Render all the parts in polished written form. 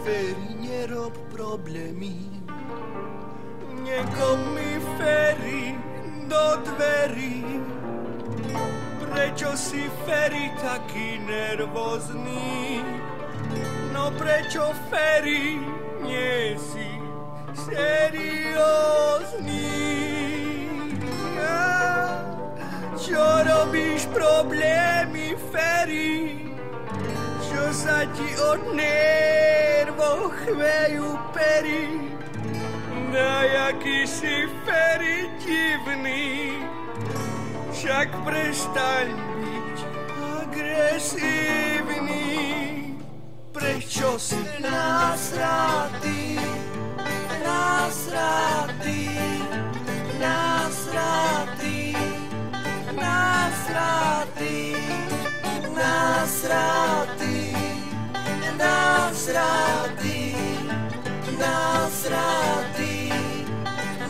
Ferry, nerob problémy. Niekomu mi Ferry do dverí. Prečo si Ferry taký nervózny? No prečo Ferry nie si seriózny? Čo robíš problémy, Ferry? Čo sa ti od nervov chvejú pery? Jaký si Ferry divný, však prestaň byť agresívny. Prečo si nasratý, nasratý, nasratý, nasratý, nasratý, nasratý,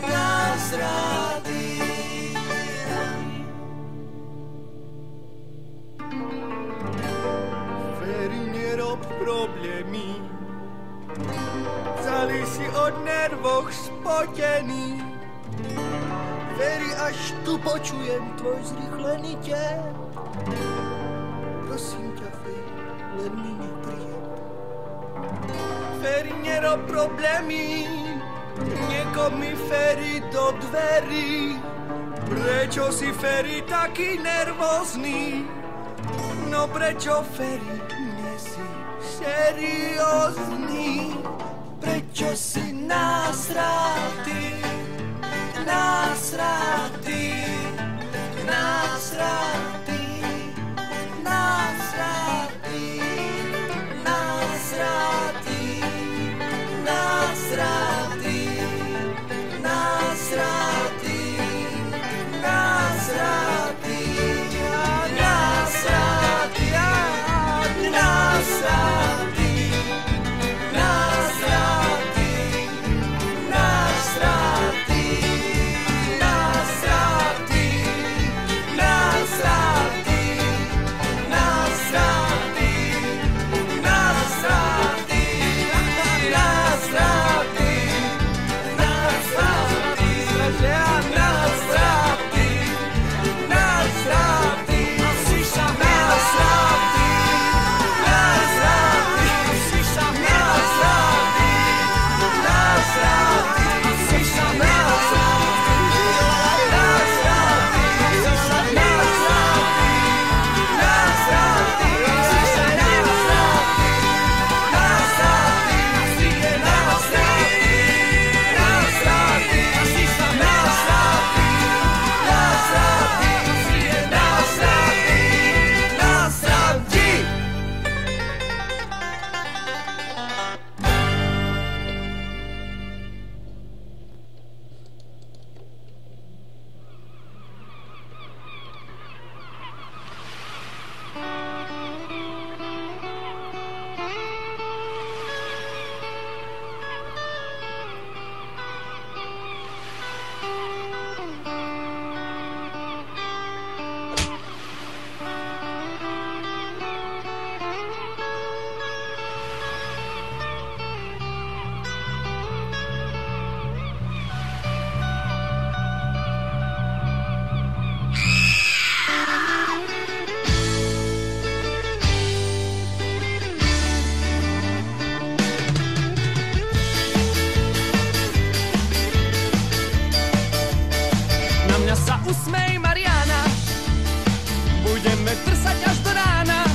nasratý. Ferry, nerob problémy. Celý si od nervoch spotený. Ferry, až tu počujem tvoj zrýchlený tep. Prosím ťa, Ferry, len mi nepríjem. Ferry, nerob problémy. Niekomu mi Ferry do dverí. Prečo si Ferry taký nervózny? No prečo Ferry nie si seriózny? Prečo si nasratý, nasratý, nasratý, nasratý, nasratý, nasratý. Usmej, Mariana, budeme trsať až do rána.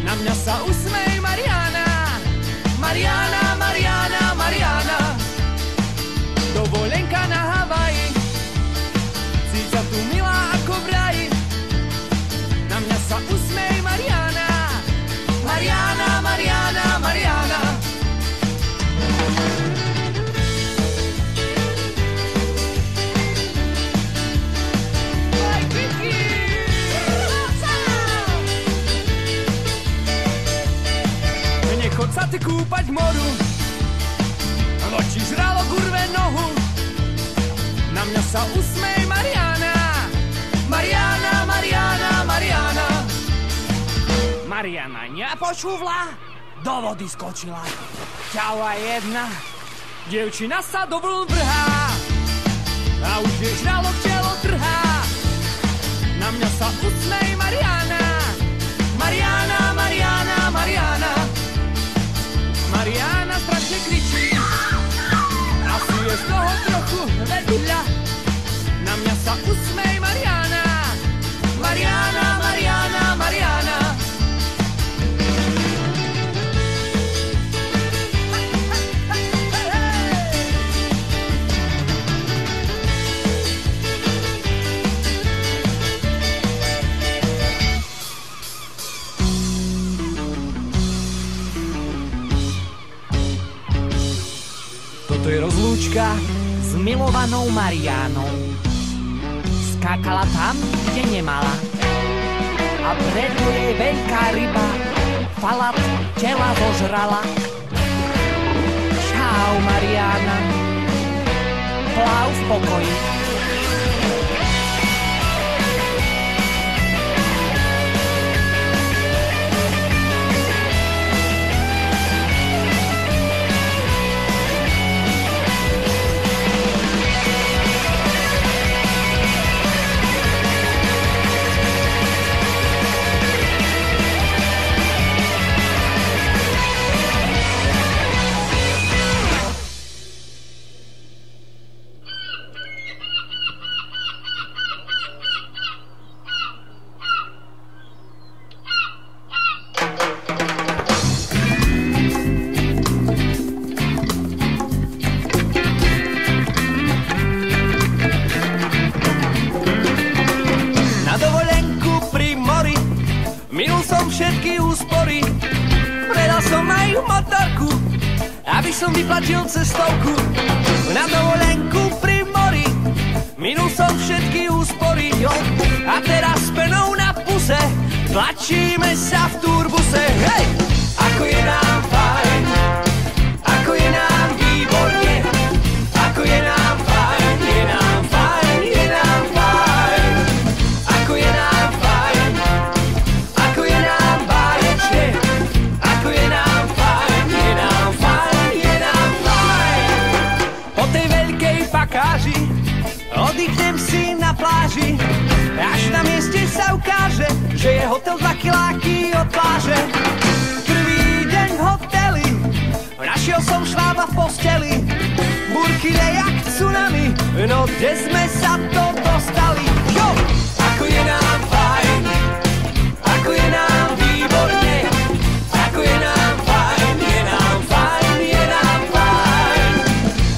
Na mňa sa usmej, Mariana, Mariana, Mariana, Mariana. Dovolenka na Havaji, cítia tu milá ako v raji. Na mňa sa usmej, Mariana, Mariana, Mariana, Mariana. Chod sa ty kúpať v moru, loči žralo kurve nohu. Na mňa sa usmej, Mariana, Mariana, Mariana, Mariana. Mariana nepočúvla, do vody skočila. Ťava jedna, dievčina sa do vln vrhá a už jej žralok telo trhá. Na mňa sa usmej Mariana, Mariana, Mariana, Mariana. Mariana strašne kričí, asi je z toho trochu vedľa. Na mňa sa usmej Mariana, Mariana, Mariana, Mariana. Toto je rozlúčka s milovanou Mariánou. Skákala tam, kde nemala. A preto jej veľká ryba falát tela zožrala. Čau, Mariána, pláv v pokoji. Som vyplatil cestovku na dovolenku pri mori. Minul som všetky úspory, jo. A teraz s penou na puse tlačíme sa v turbuse. Hej! Ako je nám fajn, ako je nám výborne, ako je nám fajn, je nám fajn, je nám fajn. Ako je nám fajn, ako je nám báječne, ako je nám fajn, je nám fajn. Oddychnem si na pláži, až na mieste sa ukáže, že je hotel 2 kiláky od pláže. Prvý deň v hoteli, našiel som švába v posteli. Búrky jak tsunami, no kde sme sa to dostali? Jo! Ako je nám fajn, ako je nám výborne, ako je nám fajn, je nám fajn, je nám fajn.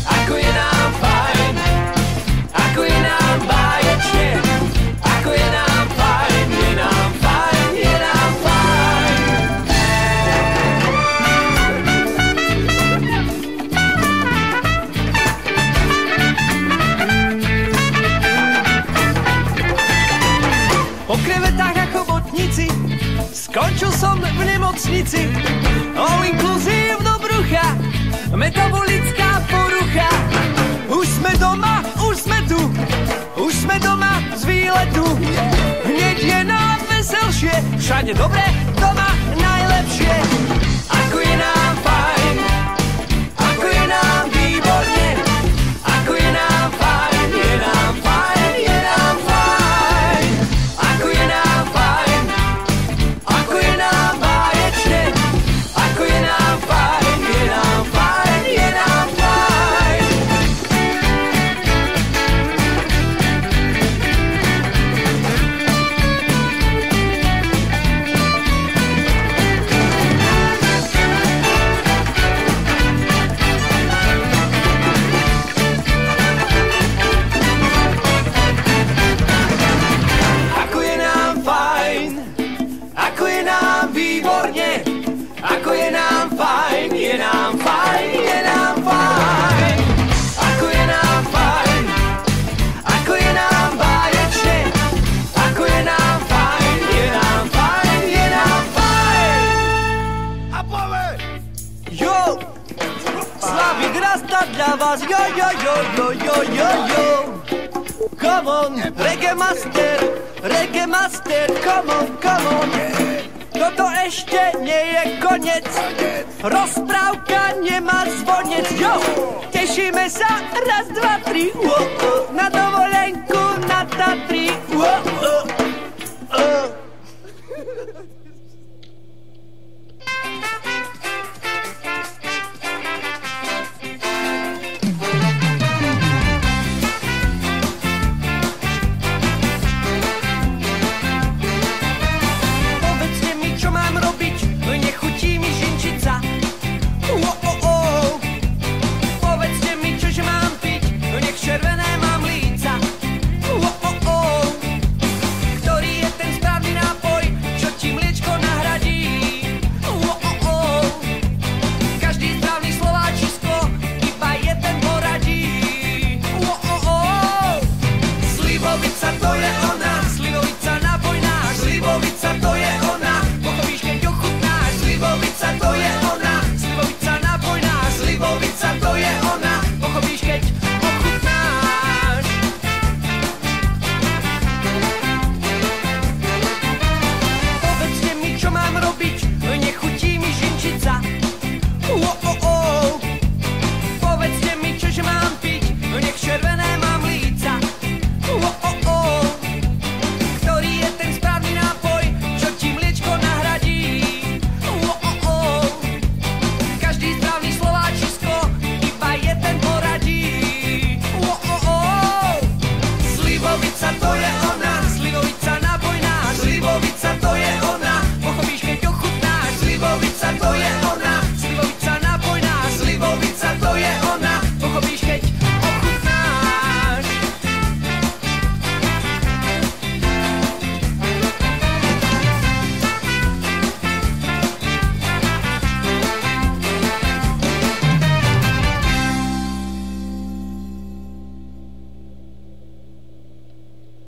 Ako je nám fajn, ako je nám báječne, ako je nám fajn, je nám fajn, je nám fajn. Po krevetách ako botnici skončil som v nemocnici. All inclusive do brucha, metabolická porucha. Už sme doma, už sme tu, už sme doma z výletu. Hneď je nám veselšie, všade dobre, doma najlepšie. Ako je nám fajn, ako je nám výborne, ako je nám fajn, je nám fajn, je nám fajn. Ako je nám fajn, ako je nám báječne, ako je nám fajn, je nám fajn, je nám fajn. Ako je nám fajn, ako je nám výborne, ako je nám fajn, je nám fajn, je nám fajn. Ako je nám fajn, ako je nám báječne, ako je nám fajn, je nám fajn, je nám fajn. A poved! Jo! Slavik Rasta dla vás, jo, jo, jo, jo, jo, jo, jo. Come on, reggae master, come on, come on. toto ešte nie je koniec. Rozprávka nemá zvonec, jo. Tešíme sa, raz, dva, tri, na dovolenku na Tatry.